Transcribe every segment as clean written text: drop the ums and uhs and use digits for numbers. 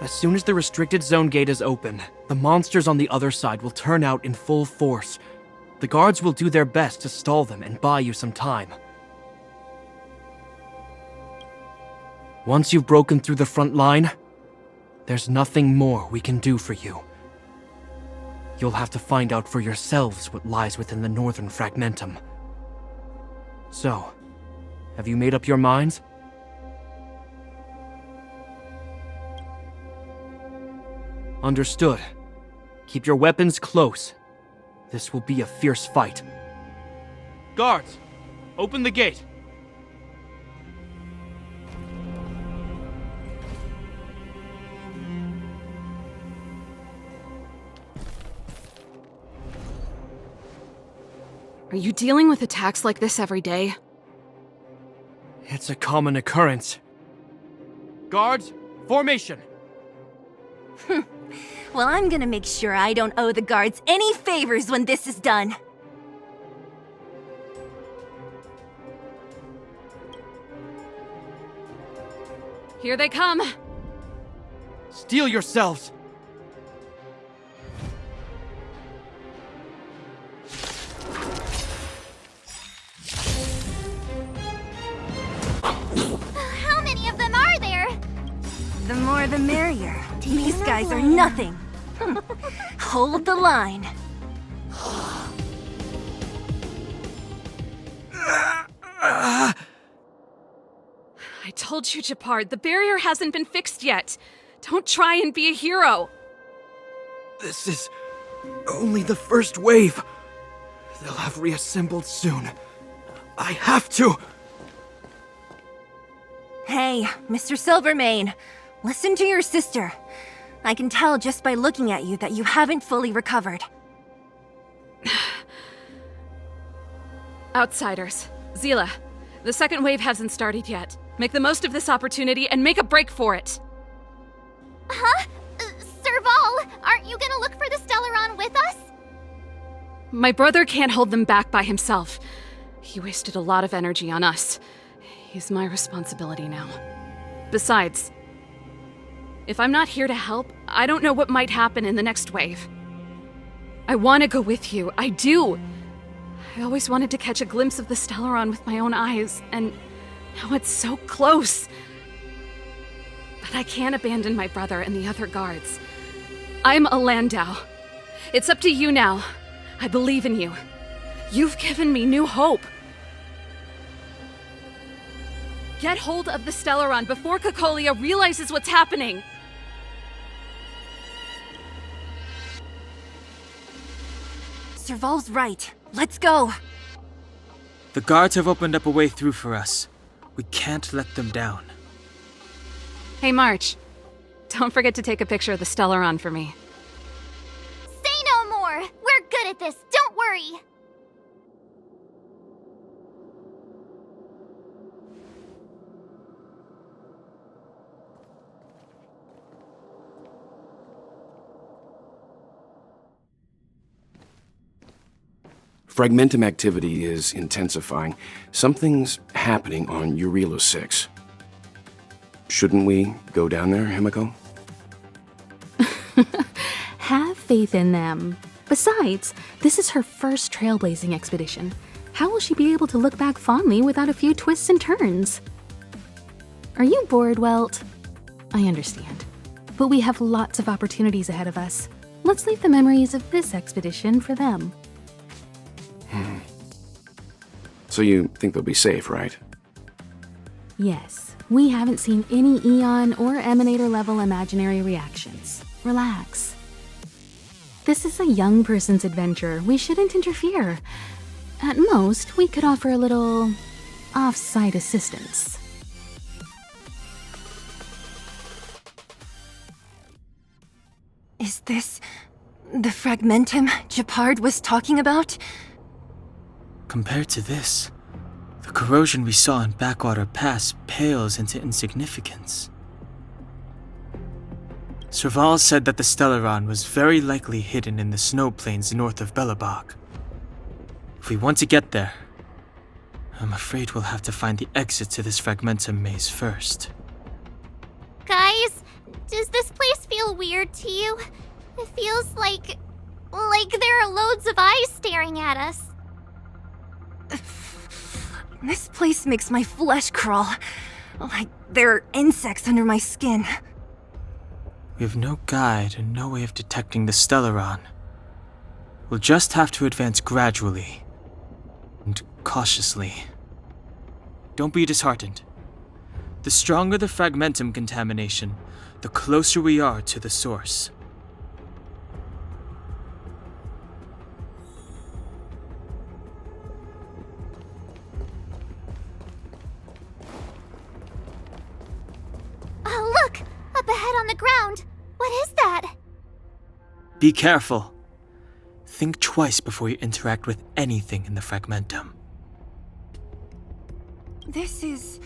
As soon as the restricted zone gate is open, the monsters on the other side will turn out in full force. The guards will do their best to stall them and buy you some time. Once you've broken through the front line, there's nothing more we can do for you. You'll have to find out for yourselves what lies within the northern fragmentum. So, have you made up your minds? Understood. Keep your weapons close. This will be a fierce fight. Guards, open the gate. Are you dealing with attacks like this every day? It's a common occurrence. Guards, formation! Well, I'm gonna make sure I don't owe the guards any favors when this is done. Here they come! Steel yourselves! How many of them are there? The more the merrier. These guys are nothing. Hold the line. I told you, Japard, the barrier hasn't been fixed yet. Don't try and be a hero. This is only the first wave. They'll have reassembled soon. I have to! Hey, Mr. Silvermane, listen to your sister. I can tell just by looking at you that you haven't fully recovered. Outsiders. Zila, the second wave hasn't started yet. Make the most of this opportunity and make a break for it. Huh? Serval, aren't you gonna look for the Stellaron with us? My brother can't hold them back by himself. He wasted a lot of energy on us. He's my responsibility now. Besides, if I'm not here to help, I don't know what might happen in the next wave. I want to go with you. I do. I always wanted to catch a glimpse of the Stellaron with my own eyes, and now it's so close. But I can't abandon my brother and the other guards. I'm a Landau. It's up to you now. I believe in you. You've given me new hope. Get hold of the Stellaron before Cocolia realizes what's happening! Serval's right. Let's go! The guards have opened up a way through for us. We can't let them down. Hey, March. Don't forget to take a picture of the Stellaron for me. Say no more! We're good at this, don't worry! Fragmentum activity is intensifying. Something's happening on Urilo 6. Shouldn't we go down there, Himiko? Have faith in them. Besides, this is her first trailblazing expedition. How will she be able to look back fondly without a few twists and turns? Are you bored, Welt? I understand. But we have lots of opportunities ahead of us. Let's leave the memories of this expedition for them. So you think they'll be safe, right? Yes, we haven't seen any Eon or Emanator level imaginary reactions. Relax. This is a young person's adventure. We shouldn't interfere. At most, we could offer a little off-site assistance. Is this the Fragmentum Japard was talking about? Compared to this, the corrosion we saw in Backwater Pass pales into insignificance. Serval said that the Stellaron was very likely hidden in the snow plains north of Belobog. If we want to get there, I'm afraid we'll have to find the exit to this Fragmentum maze first. Guys, Does this place feel weird to you? It feels like there are loads of eyes staring at us. This place makes my flesh crawl. Like there are insects under my skin. We have no guide and no way of detecting the Stellaron. We'll just have to advance gradually and cautiously. Don't be disheartened. The stronger the fragmentum contamination, the closer we are to the source. Oh, look! Up ahead on the ground! What is that? Be careful. Think twice before you interact with anything in the fragmentum. This is...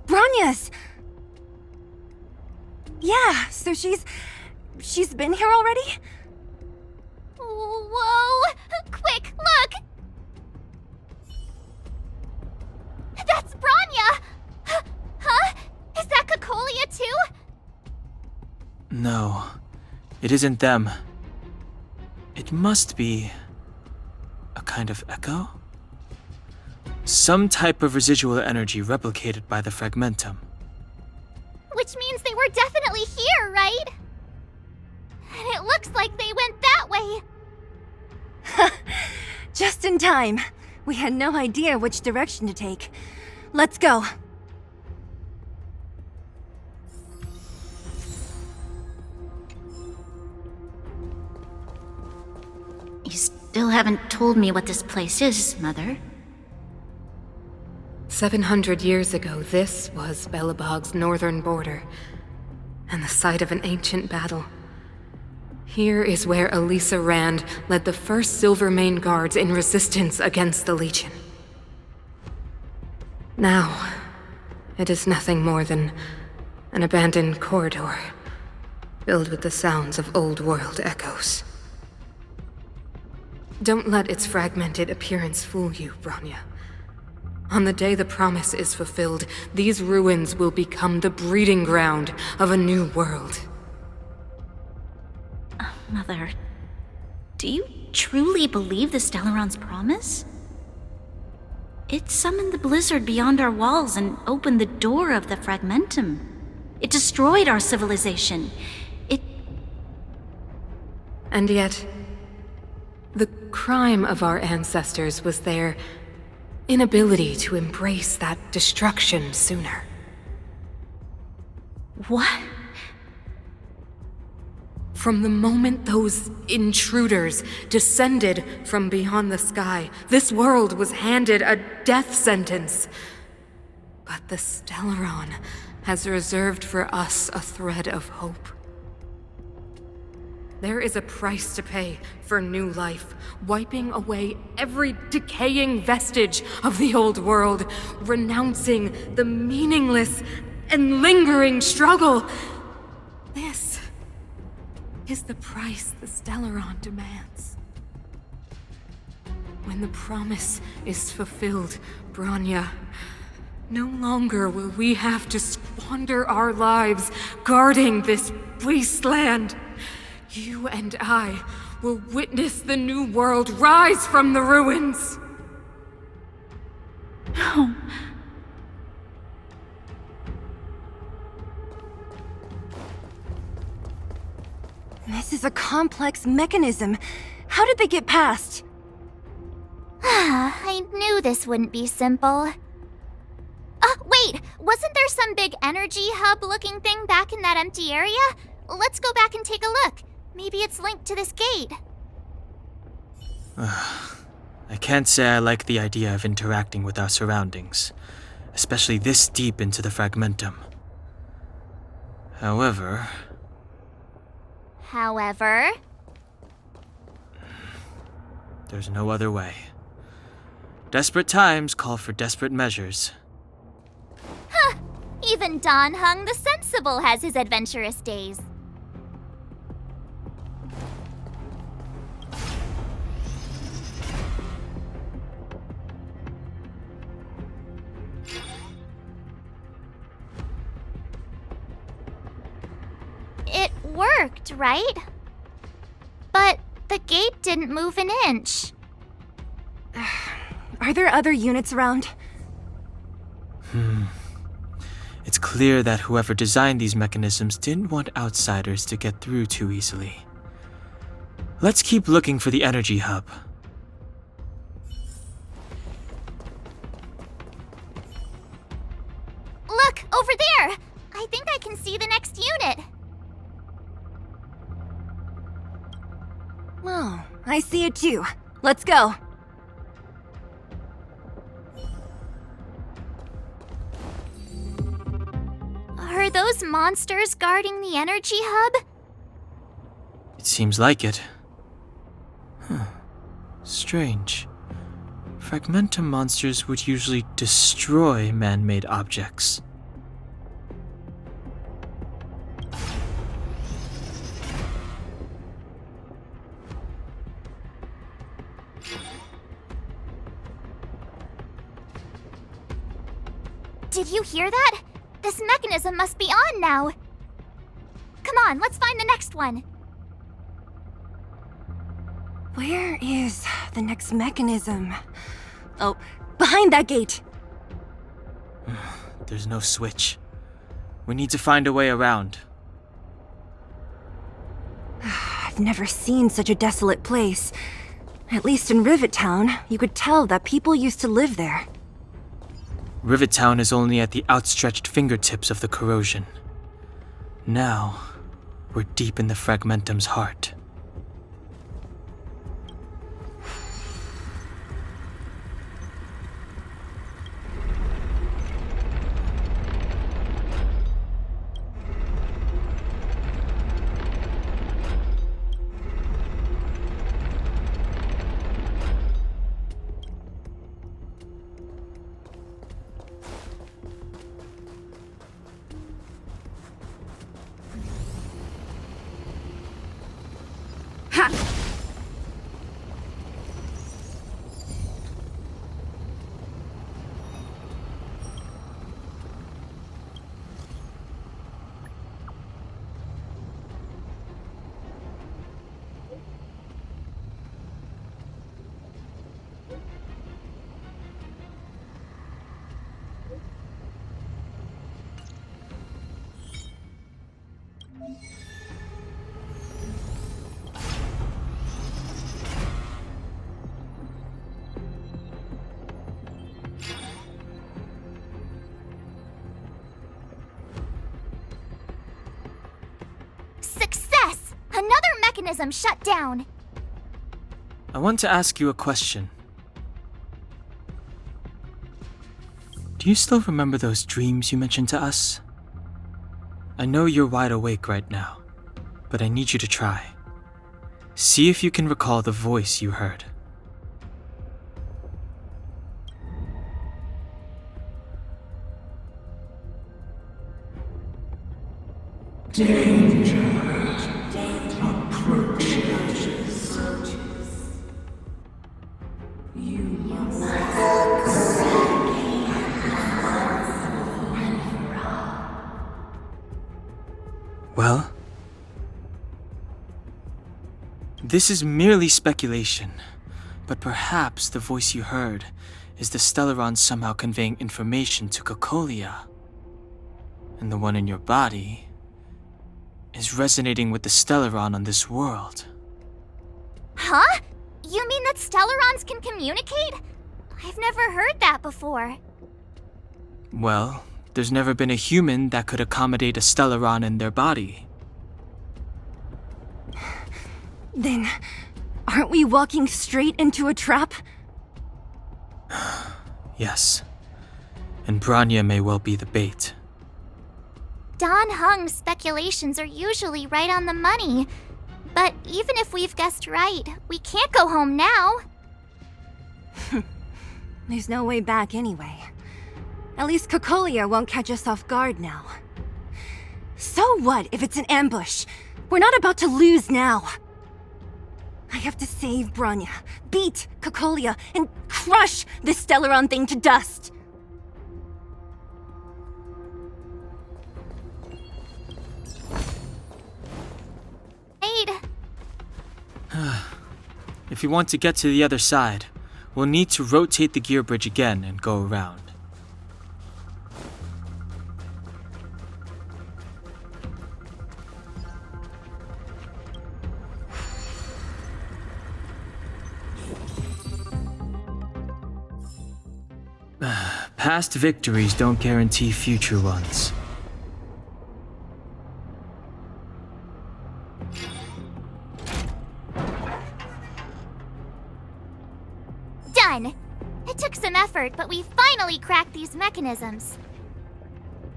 Bronya's! Yeah, so she's been here already? Whoa! Quick, look! That's Bronya! Huh? Is that Cocolia too? No, it isn't them. It must be a kind of echo? Some type of residual energy replicated by the fragmentum. Which means they were definitely here, right? And it looks like they went that way. Just in time. We had no idea which direction to take. Let's go. You still haven't told me what this place is, Mother. 700 years ago, this was Belobog's northern border, and the site of an ancient battle. Here is where Elisa Rand led the first Silvermane Guards in resistance against the Legion. Now, it is nothing more than an abandoned corridor, filled with the sounds of old world echoes. Don't let its fragmented appearance fool you, Bronya. On the day the promise is fulfilled, these ruins will become the breeding ground of a new world. Mother, do you truly believe the Stellaron's promise? It summoned the blizzard beyond our walls and opened the door of the fragmentum. It destroyed our civilization. And yet, the crime of our ancestors was their inability to embrace that destruction sooner. What? From the moment those intruders descended from beyond the sky, this world was handed a death sentence. But the Stellaron has reserved for us a thread of hope. There is a price to pay for new life, wiping away every decaying vestige of the old world, renouncing the meaningless and lingering struggle. This is the price the Stellaron demands. When the promise is fulfilled, Bronya, no longer will we have to squander our lives guarding this wasteland. You and I will witness the new world rise from the ruins. No. This is a complex mechanism. How did they get past? I knew this wouldn't be simple. Wait! Wasn't there some big energy hub-looking thing back in that empty area? Let's go back and take a look. Maybe it's linked to this gate. I can't say I like the idea of interacting with our surroundings, especially this deep into the fragmentum. However, there's no other way. Desperate times call for desperate measures. Even Dan Heng the Sensible has his adventurous days. worked, right? But the gate didn't move an inch. Are there other units around? It's clear that whoever designed these mechanisms didn't want outsiders to get through too easily. Let's keep looking for the energy hub. Look, over there! I think I can see the next unit. Oh, I see it too. Let's go. Are those monsters guarding the energy hub? It seems like it. Strange. Fragmentum monsters would usually destroy man-made objects. Did you hear that? This mechanism must be on now. Come on, let's find the next one. Where is the next mechanism? Oh, behind that gate. There's no switch. We need to find a way around. I've never seen such a desolate place. At least in Rivet Town, you could tell that people used to live there. Rivet Town is only at the outstretched fingertips of the corrosion. Now, we're deep in the Fragmentum's heart. Success! Another mechanism shut down. I want to ask you a question. Do you still remember those dreams you mentioned to us? I know you're wide awake right now, but I need you to try. See if you can recall the voice you heard. Well, this is merely speculation, but perhaps the voice you heard is the Stellaron somehow conveying information to Cocolia. And the one in your body is resonating with the Stellaron on this world. Huh? You mean that Stellarons can communicate? I've never heard that before. Well, there's never been a human that could accommodate a Stellaron in their body. Then, aren't we walking straight into a trap? Yes. And Branya may well be the bait. Don Hung's speculations are usually right on the money. But even if we've guessed right, we can't go home now. There's no way back anyway. At least Cocolia won't catch us off guard now. So what if it's an ambush? We're not about to lose now. I have to save Branya, beat Cocolia, and crush this Stellaron thing to dust. If we want to get to the other side, we'll need to rotate the gear bridge again and go around. Past victories don't guarantee future ones. Done! It took some effort, but we finally cracked these mechanisms.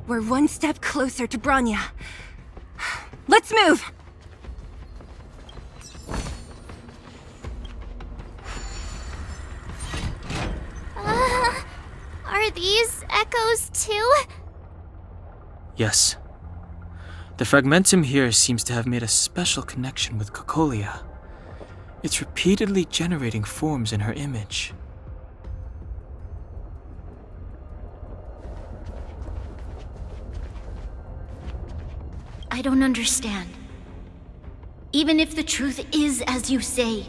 We're one step closer to Bronya. Let's move! Are these echoes too? Yes. The fragmentum here seems to have made a special connection with Cocolia. It's repeatedly generating forms in her image. I don't understand. Even if the truth is as you say,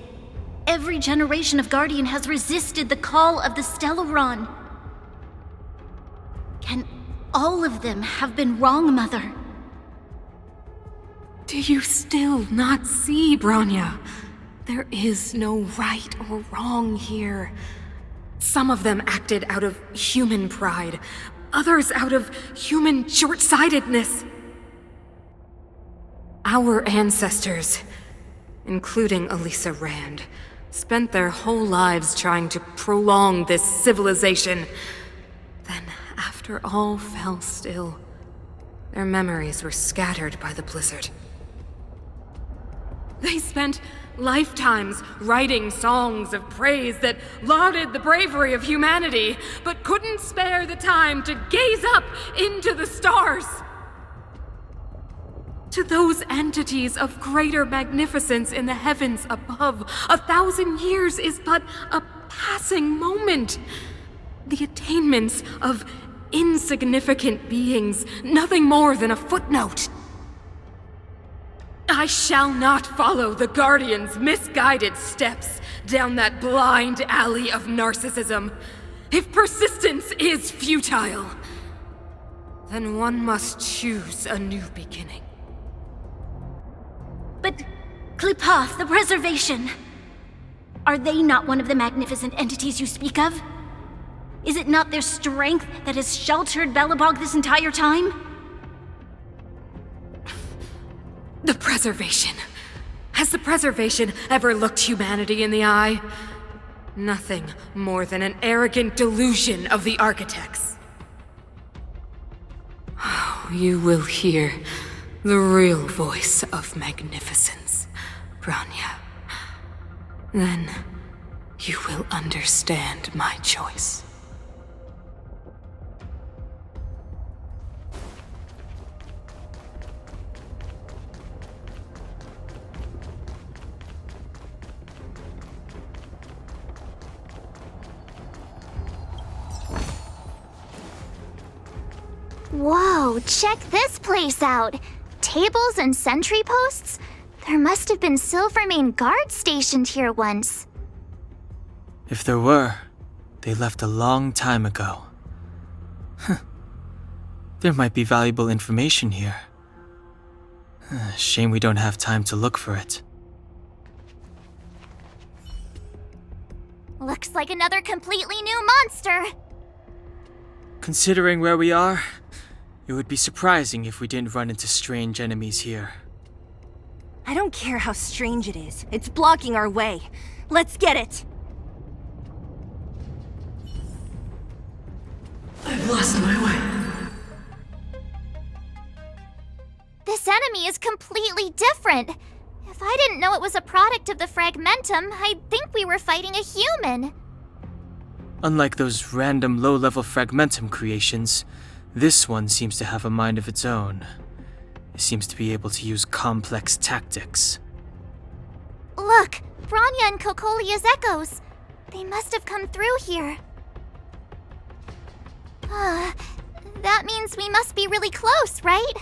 every generation of Guardian has resisted the call of the Stellaron. Can all of them have been wrong, Mother? Do you still not see, Bronya? There is no right or wrong here. Some of them acted out of human pride, others out of human short-sightedness. Our ancestors, including Elisa Rand, spent their whole lives trying to prolong this civilization. Then, after all fell still, their memories were scattered by the blizzard. They spent lifetimes writing songs of praise that lauded the bravery of humanity, but couldn't spare the time to gaze up into the stars. To those entities of greater magnificence in the heavens above, 1,000 years is but a passing moment. The attainments of insignificant beings, nothing more than a footnote. I shall not follow the Guardian's misguided steps down that blind alley of narcissism. If persistence is futile, then one must choose a new beginning. But Klipoth, the Preservation, are they not one of the magnificent entities you speak of? Is it not their strength that has sheltered Belobog this entire time? The Preservation. Has the Preservation ever looked humanity in the eye? Nothing more than an arrogant delusion of the architects. Oh, you will hear the real voice of magnificence, Bronya. Then you will understand my choice. Whoa, check this place out! Tables and sentry posts? There must have been Silvermane guards stationed here once. If there were, they left a long time ago. There might be valuable information here. Shame we don't have time to look for it. Looks like another completely new monster! Considering where we are, it would be surprising if we didn't run into strange enemies here. I don't care how strange it is. It's blocking our way. Let's get it! I've lost my way. This enemy is completely different. If I didn't know it was a product of the Fragmentum, I'd think we were fighting a human. Unlike those random low-level Fragmentum creations, this one seems to have a mind of its own. It seems to be able to use complex tactics. Look! Bronya and Cocolia's echoes! They must have come through here. That means we must be really close, right?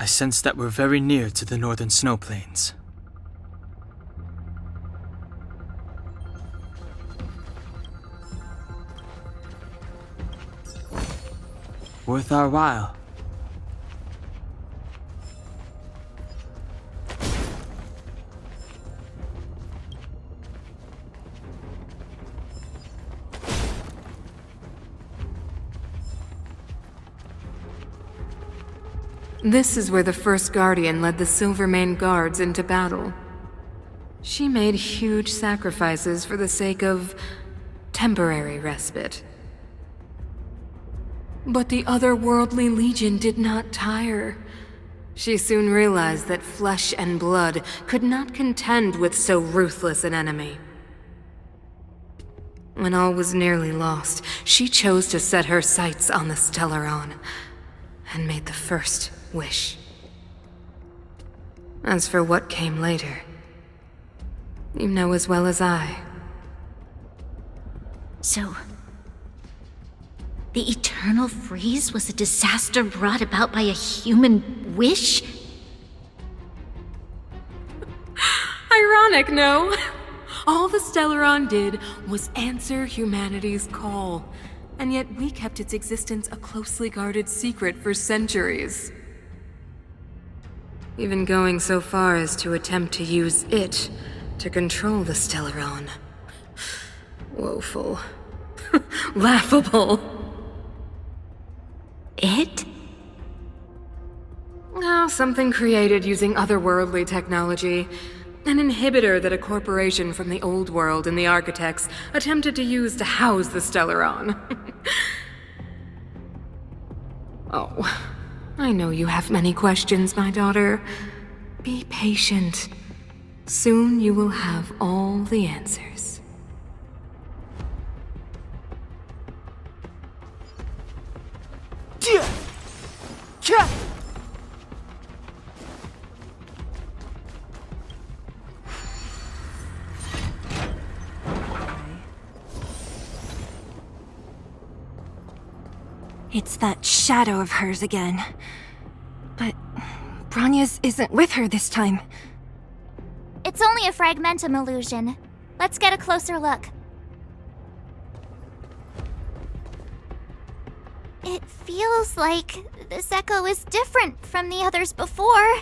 I sense that we're very near to the northern snow plains. Worth our while. This is where the first Guardian led the Silvermane Guards into battle. She made huge sacrifices for the sake of temporary respite. But the otherworldly Legion did not tire. She soon realized that flesh and blood could not contend with so ruthless an enemy. When all was nearly lost, she chose to set her sights on the Stellaron, and made the first wish. As for what came later, you know as well as I. So, the eternal freeze was a disaster brought about by a human wish? Ironic, no? All the Stellaron did was answer humanity's call, and yet we kept its existence a closely guarded secret for centuries. Even going so far as to attempt to use it to control the Stellaron. Woeful. Laughable. It? Oh, something created using otherworldly technology. An inhibitor that a corporation from the old world and the architects attempted to use to house the Stellaron. Oh, I know you have many questions, my daughter. Be patient. Soon you will have all the answers. It's that shadow of hers again. But Bronya's isn't with her this time. It's only a fragmentum illusion. Let's get a closer look. It feels like this echo is different from the others before.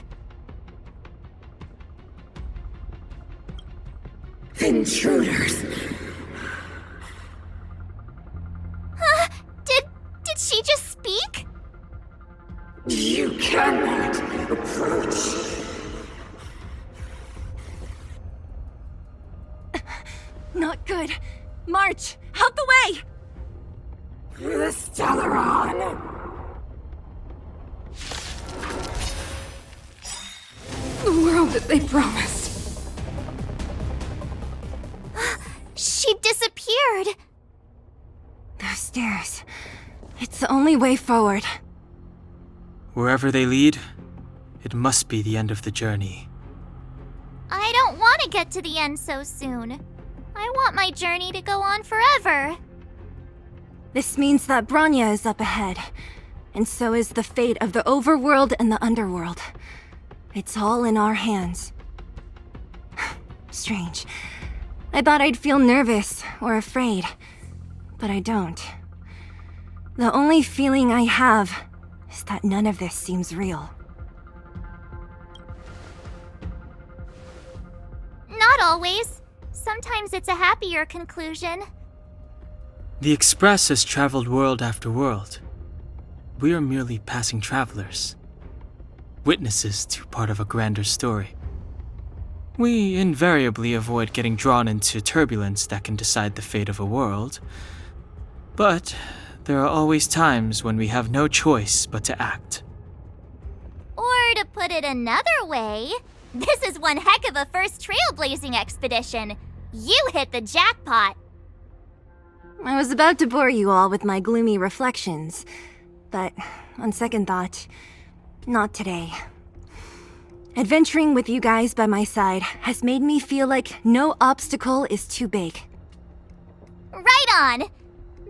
Intruders! Did she just speak? You cannot approach. Not good. March, out the way! The Stellaron! The world that they promised. She disappeared. Those stairs. It's the only way forward. Wherever they lead, it must be the end of the journey. I don't want to get to the end so soon. I want my journey to go on forever. This means that Bronya is up ahead, and so is the fate of the overworld and the underworld. It's all in our hands. Strange. I thought I'd feel nervous or afraid, but I don't. The only feeling I have is that none of this seems real. Not always. Sometimes it's a happier conclusion. The Express has traveled world after world. We are merely passing travelers, witnesses to part of a grander story. We invariably avoid getting drawn into turbulence that can decide the fate of a world, but there are always times when we have no choice but to act. Or to put it another way, this is one heck of a first trailblazing expedition. You hit the jackpot. I was about to bore you all with my gloomy reflections, but on second thought, not today. Adventuring with you guys by my side has made me feel like no obstacle is too big. Right on.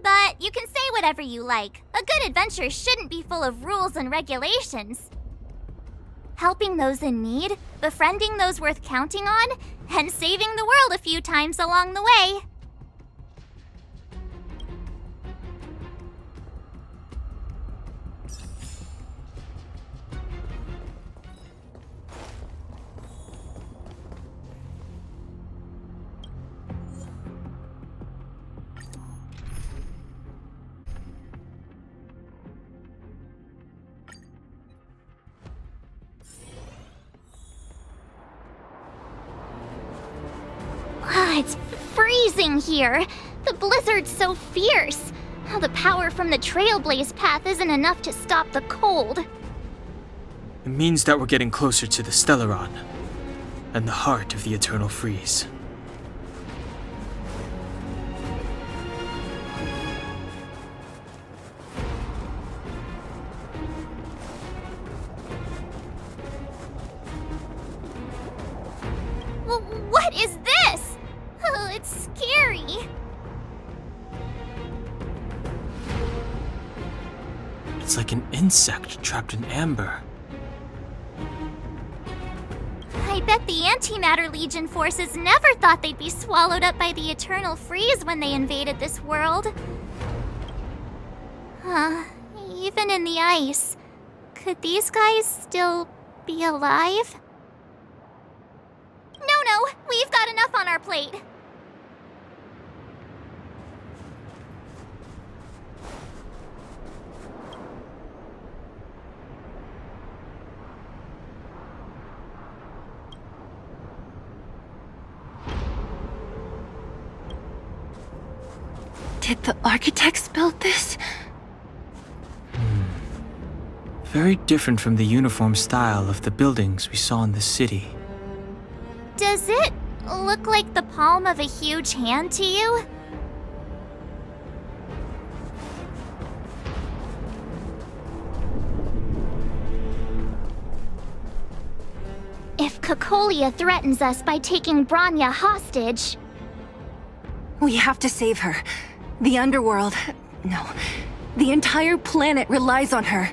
But you can say whatever you like. A good adventure shouldn't be full of rules and regulations. Helping those in need, befriending those worth counting on, and saving the world a few times along the way. freezing here. The blizzard's so fierce. The power from the Trailblaze path isn't enough to stop the cold. It means that we're getting closer to the Stellaron, and the heart of the Eternal Freeze. What is this? Oh, it's scary. It's like an insect trapped in amber. I bet the Antimatter Legion forces never thought they'd be swallowed up by the Eternal Freeze when they invaded this world. Even in the ice, could these guys still be alive? No, we've got enough on our plate. Did the architects build this? Very different from the uniform style of the buildings we saw in the city. Does it look like the palm of a huge hand to you? If Cocolia threatens us by taking Bronya hostage... We have to save her. The underworld... No. The entire planet relies on her.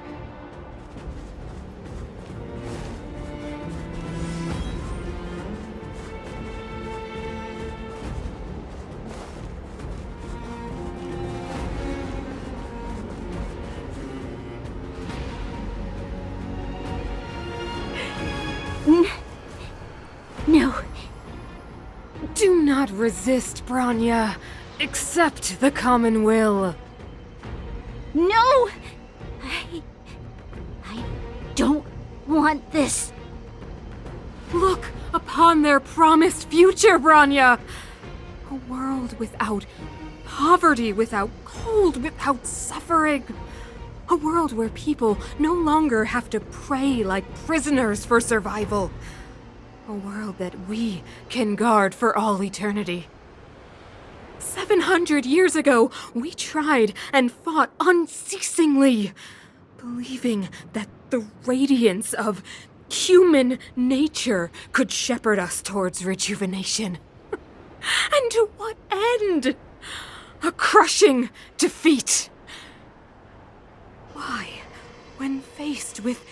No. Do not resist, Bronya. Accept the common will. No! I don't want this. Look upon their promised future, Bronya! A world without poverty, without cold, without suffering. A world where people no longer have to pray like prisoners for survival. A world that we can guard for all eternity. 700 years ago, we tried and fought unceasingly, believing that the radiance of human nature could shepherd us towards rejuvenation. And to what end? A crushing defeat. Why, when faced with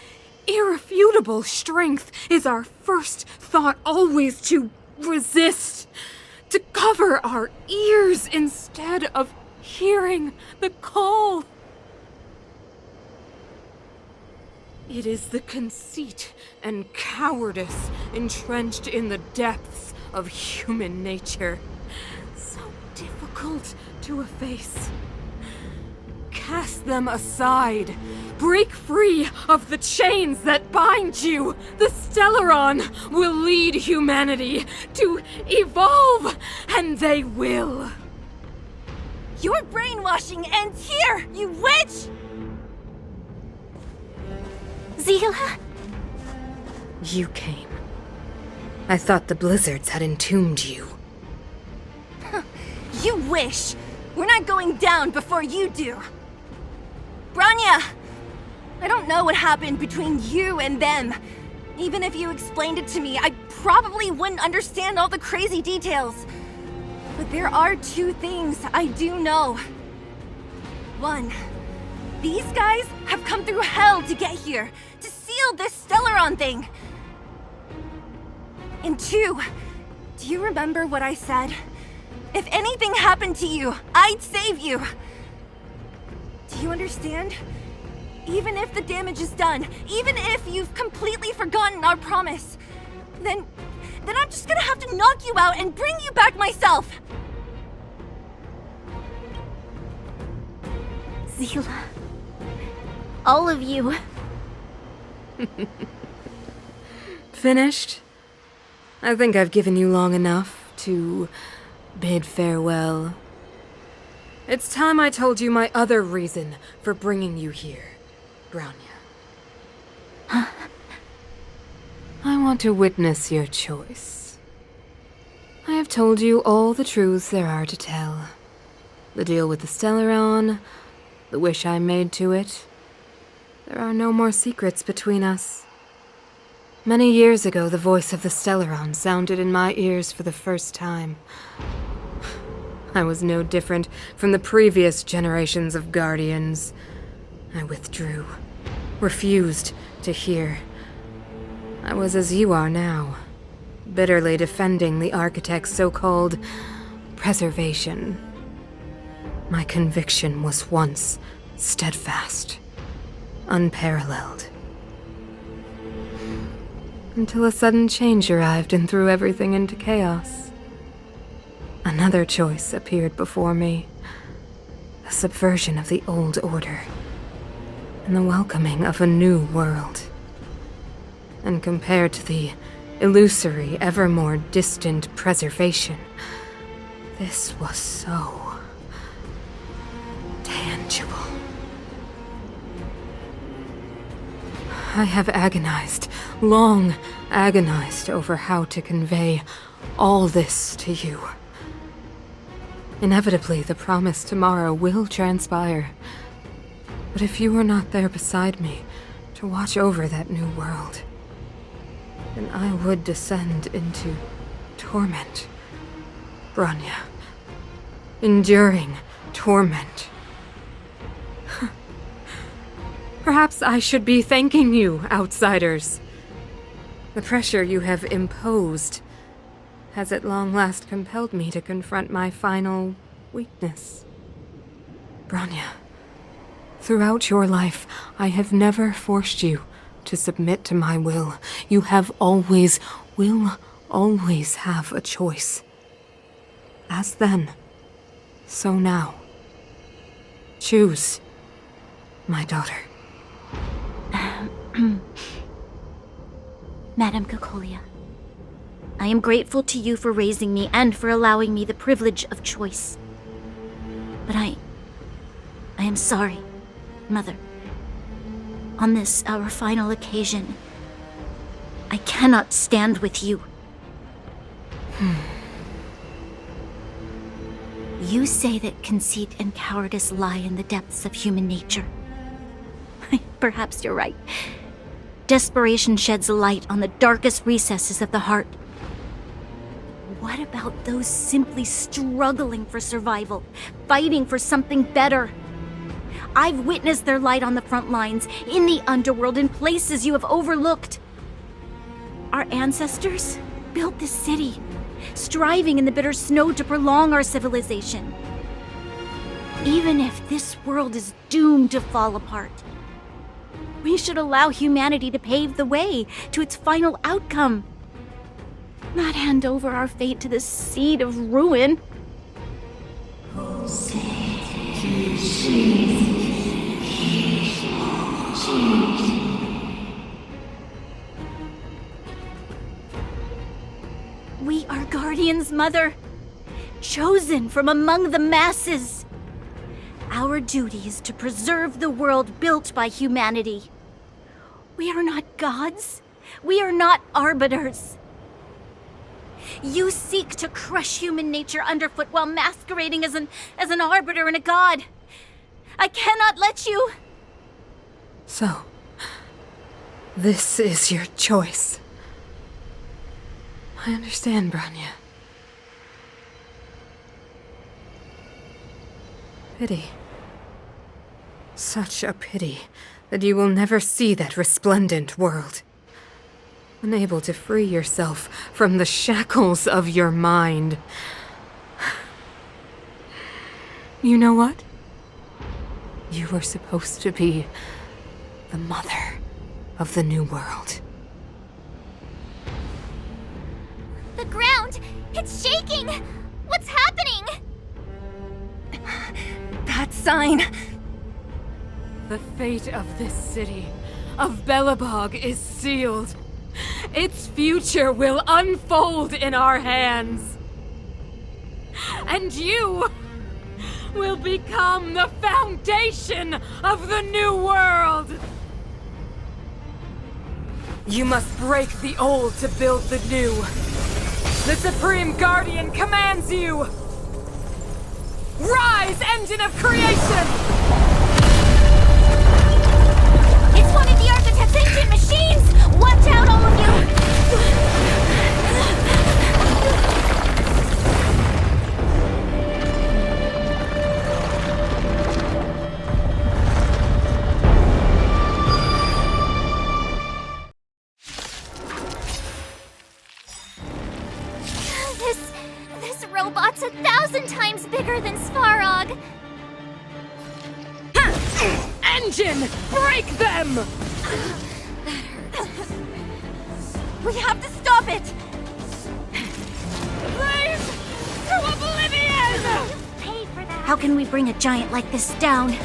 irrefutable strength, is our first thought always to resist, to cover our ears instead of hearing the call? It is the conceit and cowardice entrenched in the depths of human nature, so difficult to efface. Cast them aside. Break free of the chains that bind you. The Stellaron will lead humanity to evolve, and they will. Your brainwashing ends here, you witch! Zila? You came. I thought the blizzards had entombed you. You wish! We're not going down before you do! Bronya! I don't know what happened between you and them. Even if you explained it to me, I probably wouldn't understand all the crazy details. But there are two things I do know. One, these guys have come through hell to get here, to seal this Stellaron thing. And two, do you remember what I said? If anything happened to you, I'd save you. Do you understand? Even if the damage is done, even if you've completely forgotten our promise, then I'm just gonna have to knock you out and bring you back myself. Zila. All of you. Finished? I think I've given you long enough to bid farewell. It's time I told you my other reason for bringing you here, Bronya. I want to witness your choice. I have told you all the truths there are to tell. The deal with the Stellaron, the wish I made to it. There are no more secrets between us. Many years ago, the voice of the Stellaron sounded in my ears for the first time. I was no different from the previous generations of Guardians. I withdrew, refused to hear. I was as you are now, bitterly defending the Architect's so-called preservation. My conviction was once steadfast, unparalleled. Until a sudden change arrived and threw everything into chaos. Another choice appeared before me. The subversion of the old order. And the welcoming of a new world. And compared to the illusory, ever more distant preservation, this was so tangible. I have agonized, long agonized over how to convey all this to you. Inevitably, the promised tomorrow will transpire. But if you were not there beside me to watch over that new world, then I would descend into torment, Bronya. Enduring torment. Perhaps I should be thanking you, outsiders. The pressure you have imposed has at long last compelled me to confront my final weakness. Bronya, throughout your life, I have never forced you to submit to my will. You have always, will always have a choice. As then, so now. Choose, my daughter. Madame Cocolia, I am grateful to you for raising me and for allowing me the privilege of choice. But I am sorry, Mother. On this, our final occasion, I cannot stand with you. You say that conceit and cowardice lie in the depths of human nature. Perhaps you're right. Desperation sheds light on the darkest recesses of the heart. What about those simply struggling for survival, fighting for something better? I've witnessed their light on the front lines, in the underworld, in places you have overlooked. Our ancestors built this city, striving in the bitter snow to prolong our civilization. Even if this world is doomed to fall apart, we should allow humanity to pave the way to its final outcome. Not hand over our fate to the seed of ruin. We are guardians, Mother, chosen from among the masses. Our duty is to preserve the world built by humanity. We are not gods. We are not arbiters. You seek to crush human nature underfoot while masquerading as an arbiter and a god. I cannot let you. So, this is your choice. I understand, Bronya. Pity. Such a pity that you will never see that resplendent world. Unable to free yourself from the shackles of your mind. You know what? You were supposed to be the mother of the new world. The ground! It's shaking! What's happening? That sign! The fate of this city, of Belobog, is sealed. Its future will unfold in our hands. and you will become the foundation of the new world! You must break the old to build the new. The Supreme Guardian commands you! Rise, engine of creation! It's one of the Architect's ancient machines! Watch out, all of you! This robot's 1,000 times bigger than Svarog! Engine, break them! We have to stop it! Blaze to oblivion! Pay for that. How can we bring a giant like this down?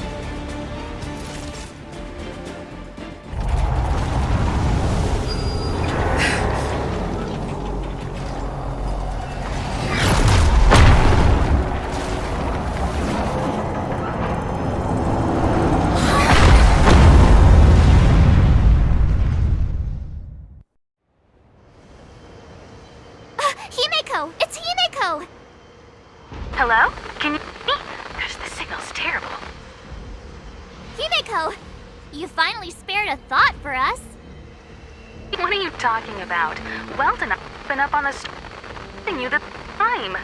Himeko! It's Himeko! Hello? Can you hear me? Gosh, the signal's terrible. Himeko! You finally spared a thought for us. What are you talking about? Weldon, I've been up on the you the time.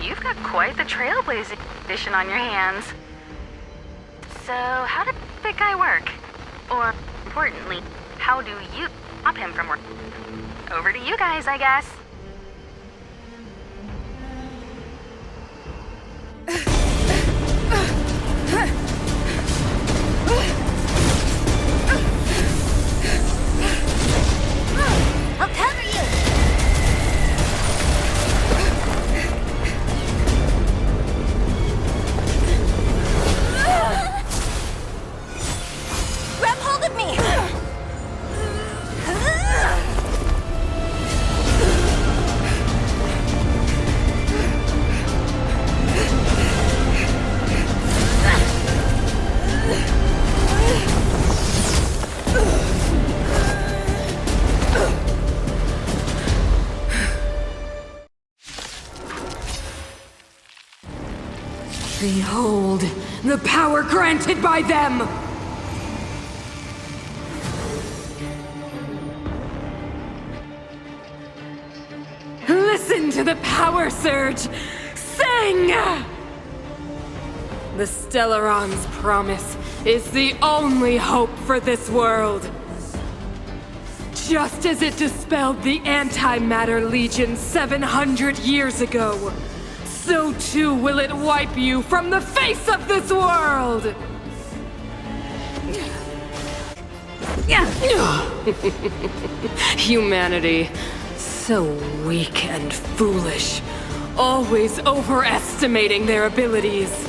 You've got quite the trailblazing edition on your hands. So, how did that guy work? Or, importantly, how do you stop him from working? Over to you guys, I guess. I'll cover you! Grab hold of me! Behold, the power granted by them! Listen to the power surge! Sing! The Stellaron's promise is the only hope for this world. Just as it dispelled the Antimatter Legion 700 years ago, so too will it wipe you from the face of this world! Humanity, so weak and foolish, always overestimating their abilities.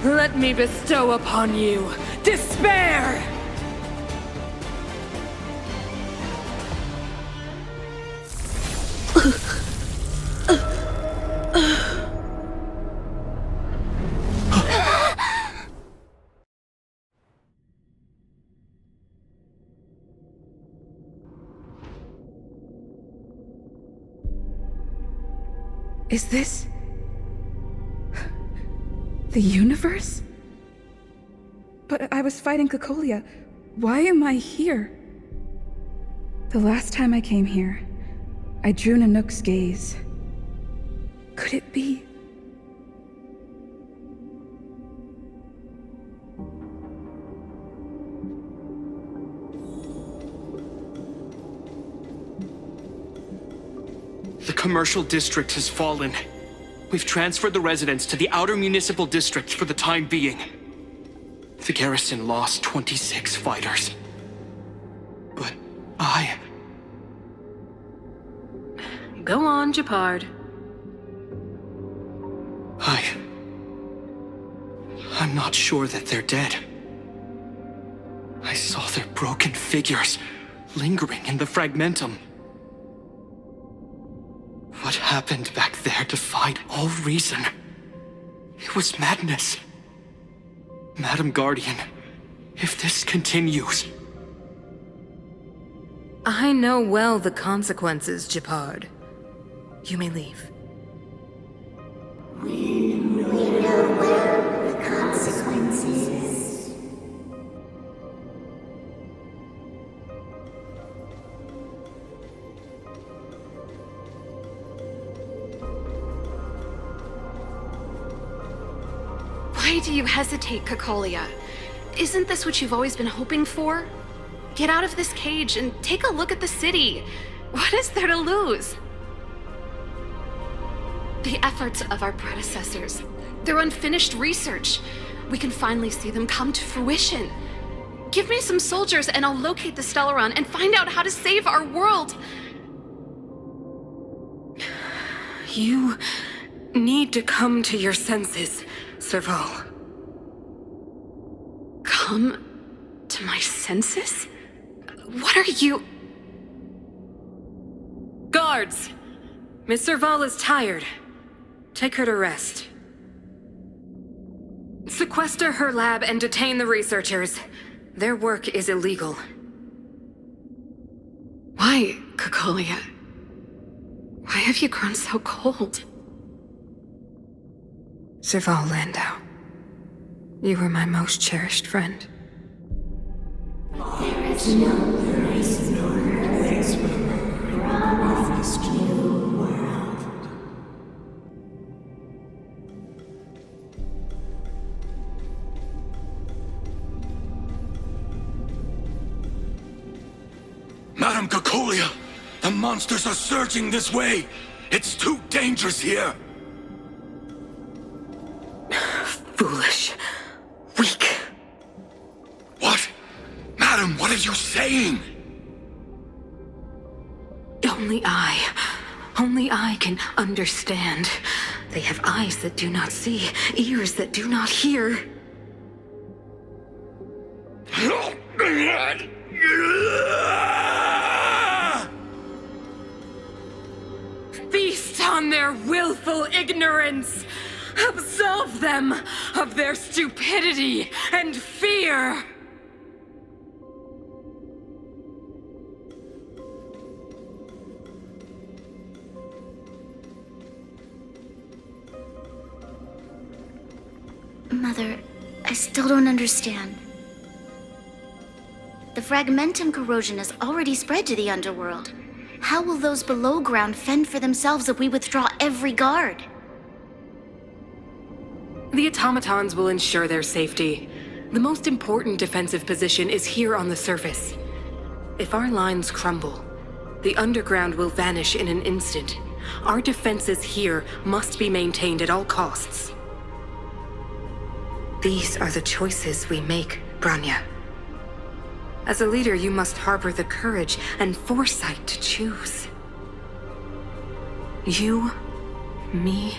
Let me bestow upon you despair! Is this the universe? But I was fighting Cocolia. Why am I here? The last time I came here, I drew Nanook's gaze. Could it be? The commercial district has fallen. We've transferred the residents to the outer municipal districts for the time being. The garrison lost 26 fighters. But Go on, Japard. I'm not sure that they're dead. I saw their broken figures lingering in the fragmentum. What happened back there defied all reason. It was madness. Madam Guardian, if this continues... I know well the consequences, Gepard. You may leave. Why do you hesitate, Cocolia? Isn't this what you've always been hoping for? Get out of this cage and take a look at the city. What is there to lose? The efforts of our predecessors, their unfinished research. We can finally see them come to fruition. Give me some soldiers and I'll locate the Stellaron and find out how to save our world. You need to come to your senses, Serval. Come to my senses? What are you... Guards! Miss Serval is tired. Take her to rest. Sequester her lab and detain the researchers. Their work is illegal. Why, Cocolia? Why have you grown so cold? Serval Landau. You were my most cherished friend. There is no place nor place from this new world. Madam Cocolia, the monsters are surging this way. It's too dangerous here. Foolish. Weak. What? Madam, what are you saying? Only I can understand. They have eyes that do not see, ears that do not hear. Feast on their willful ignorance! Absolve them of their stupidity and fear! Mother, I still don't understand. The fragmentum corrosion has already spread to the underworld. How will those below ground fend for themselves if we withdraw every guard? The automatons will ensure their safety. The most important defensive position is here on the surface. If our lines crumble, the underground will vanish in an instant. Our defenses here must be maintained at all costs. These are the choices we make, Branya. As a leader, you must harbor the courage and foresight to choose. You, me,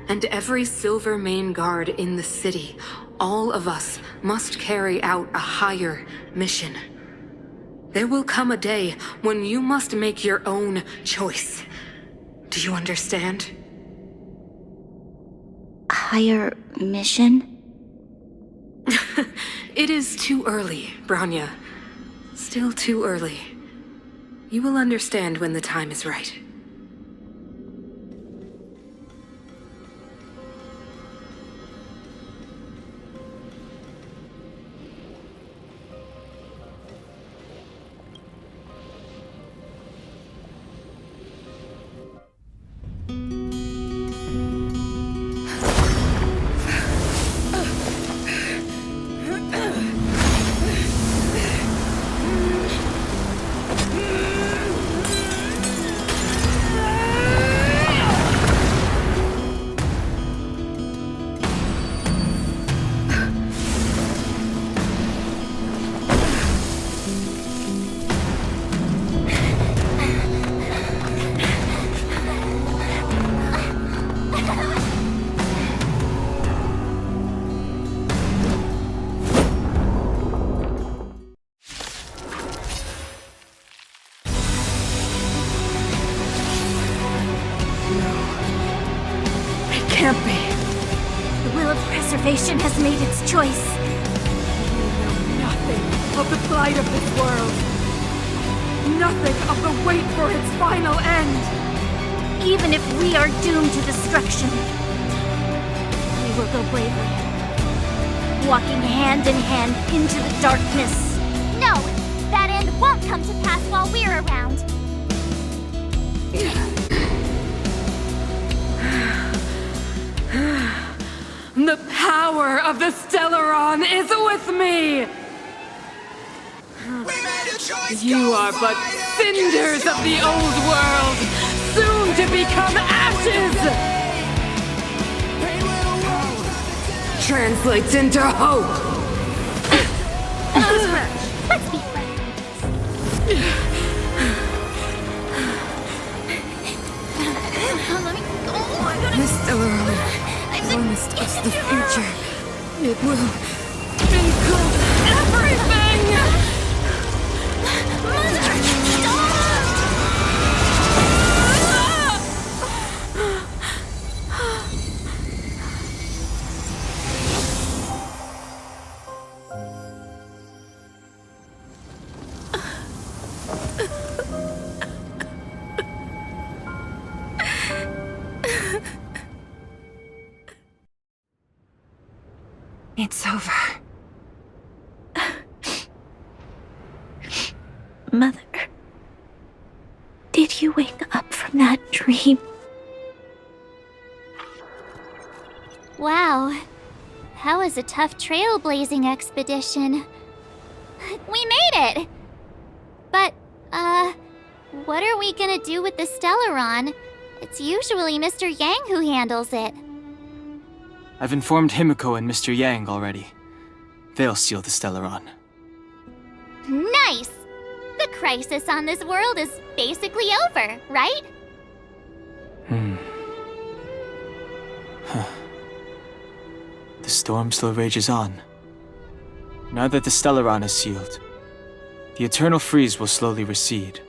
and every Silver Main Guard in the city, all of us must carry out a higher mission. There will come a day when you must make your own choice. Do you understand? Higher mission? It is too early, Branya. Still too early. You will understand when the time is right. preservation has made its choice. Nothing of the plight of this world. Nothing of the wait for its final end. Even if we are doomed to destruction, we will go bravely, walking hand in hand into the darkness. No, that end won't come to pass while we're around. The power of the Stellaron is with me! You are but cinders of the old world, soon to become ashes! Translates into hope! Let's be friends. Let me go. The Stellaron promised us the future. It will include everything! Mother, It's over. Mother, did you wake up from that dream? Wow. That was a tough trailblazing expedition. We made it! But, what are we gonna do with the Stellaron? It's usually Mr. Yang who handles it. I've informed Himiko and Mr. Yang already. They'll steal the Stellaron. Nice! The crisis on this world is basically over, right? The storm still rages on. Now that the Stellaron is sealed, the eternal freeze will slowly recede.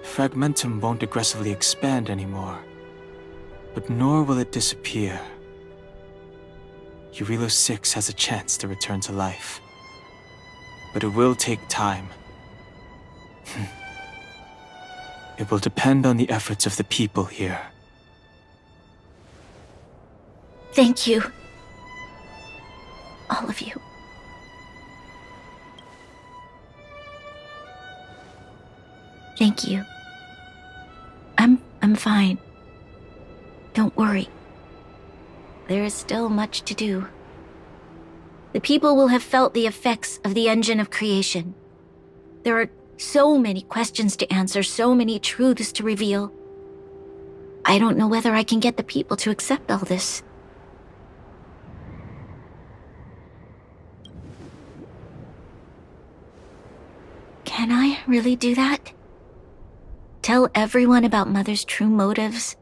Fragmentum won't aggressively expand anymore, but nor will it disappear. Eurilo 6 has a chance to return to life, but it will take time. It will depend on the efforts of the people here. Thank you. All of you. Thank you. I'm fine. Don't worry. There is still much to do. The people will have felt the effects of the engine of creation. There are so many questions to answer, so many truths to reveal. I don't know whether I can get the people to accept all this. Can I really do that? Tell everyone about Mother's true motives?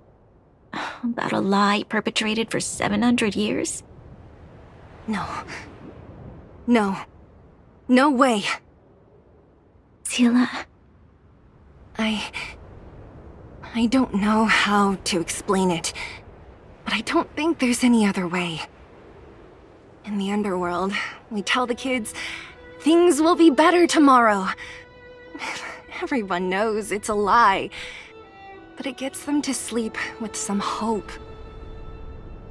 About a lie perpetrated for 700 years? No. No. No way. Sila. I don't know how to explain it, but I don't think there's any other way. In the underworld, we tell the kids, things will be better tomorrow. Everyone knows it's a lie, but it gets them to sleep with some hope.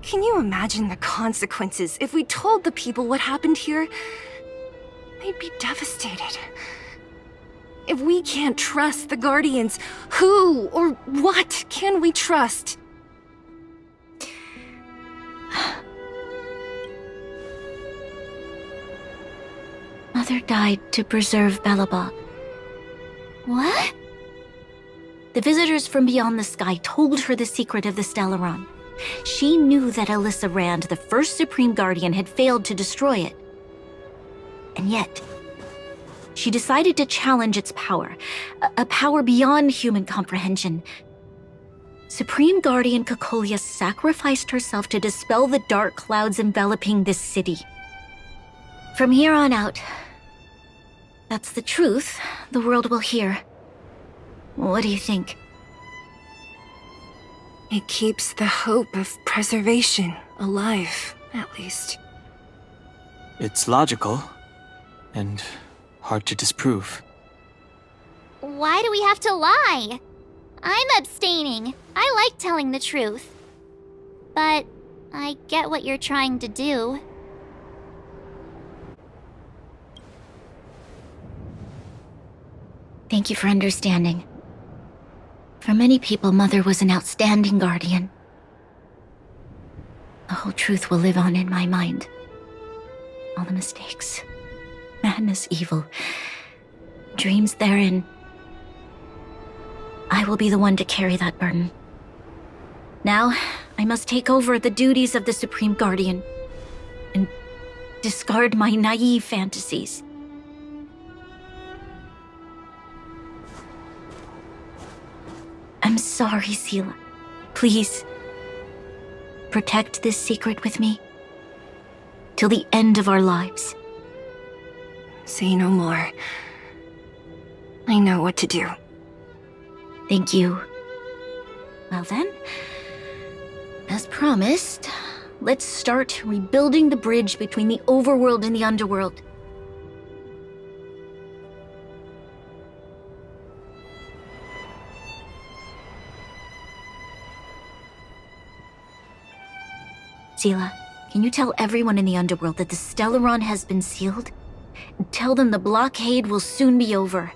Can you imagine the consequences if we told the people what happened here? They'd be devastated. If we can't trust the Guardians, who or what can we trust? Mother died to preserve Belobog. What? The visitors from beyond the sky told her the secret of the Stellaron. She knew that Alyssa Rand, the first Supreme Guardian, had failed to destroy it. And yet, she decided to challenge its power, a power beyond human comprehension. Supreme Guardian Cocolia sacrificed herself to dispel the dark clouds enveloping this city. From here on out, that's the truth the world will hear. What do you think? It keeps the hope of preservation alive at least. It's logical, and hard to disprove. Why do we have to lie? I'm abstaining. I like telling the truth. But I get what you're trying to do. Thank you for understanding. For many people, Mother was an outstanding guardian. The whole truth will live on in my mind. All the mistakes, madness, evil, dreams therein. I will be the one to carry that burden. Now, I must take over the duties of the Supreme Guardian and discard my naive fantasies. I'm sorry, Seele. Please, protect this secret with me till the end of our lives. Say no more. I know what to do. Thank you. Well then, as promised, let's start rebuilding the bridge between the overworld and the underworld. Seele, can you tell everyone in the underworld that the Stellaron has been sealed? And tell them the blockade will soon be over,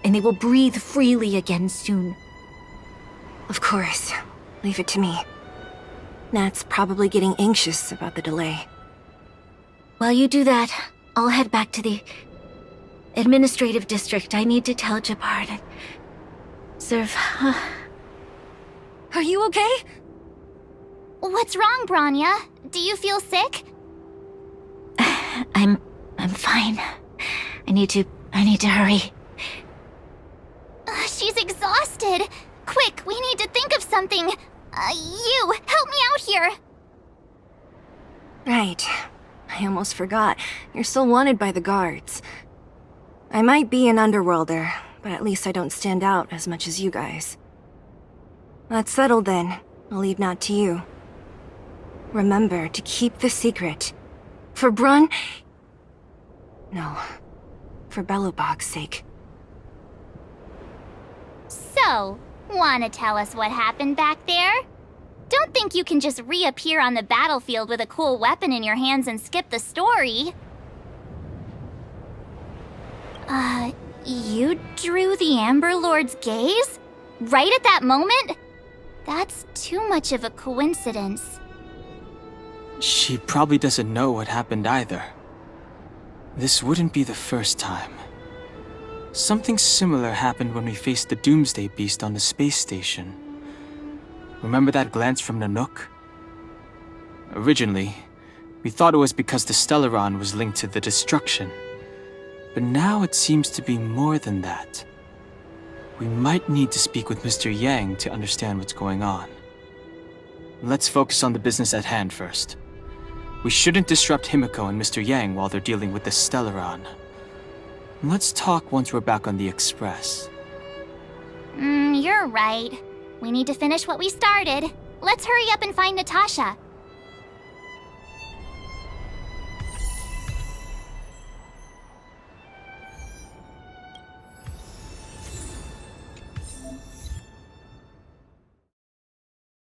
and they will breathe freely again soon. Of course. Leave it to me. Nat's probably getting anxious about the delay. While you do that, I'll head back to the administrative district. I need to tell Jabard and serve. Are you okay? What's wrong, Branya? Do you feel sick? I'm fine. I need to hurry. She's exhausted. Quick, we need to think of something. You, help me out here. Right. I almost forgot. You're still wanted by the guards. I might be an underworlder, but at least I don't stand out as much as you guys. That's settled then. I'll leave Nat to you. Remember to keep the secret. For Brun... No. For Belobog's sake. So, wanna tell us what happened back there? Don't think you can just reappear on the battlefield with a cool weapon in your hands and skip the story. You drew the Amber Lord's gaze? Right at that moment? That's too much of a coincidence. She probably doesn't know what happened either. This wouldn't be the first time. Something similar happened when we faced the Doomsday Beast on the space station. Remember that glance from Nanook? Originally, we thought it was because the Stellaron was linked to the destruction. But now it seems to be more than that. We might need to speak with Mr. Yang to understand what's going on. Let's focus on the business at hand first. We shouldn't disrupt Himiko and Mr. Yang while they're dealing with the Stellaron. Let's talk once we're back on the Express. You're right. We need to finish what we started. Let's hurry up and find Natasha.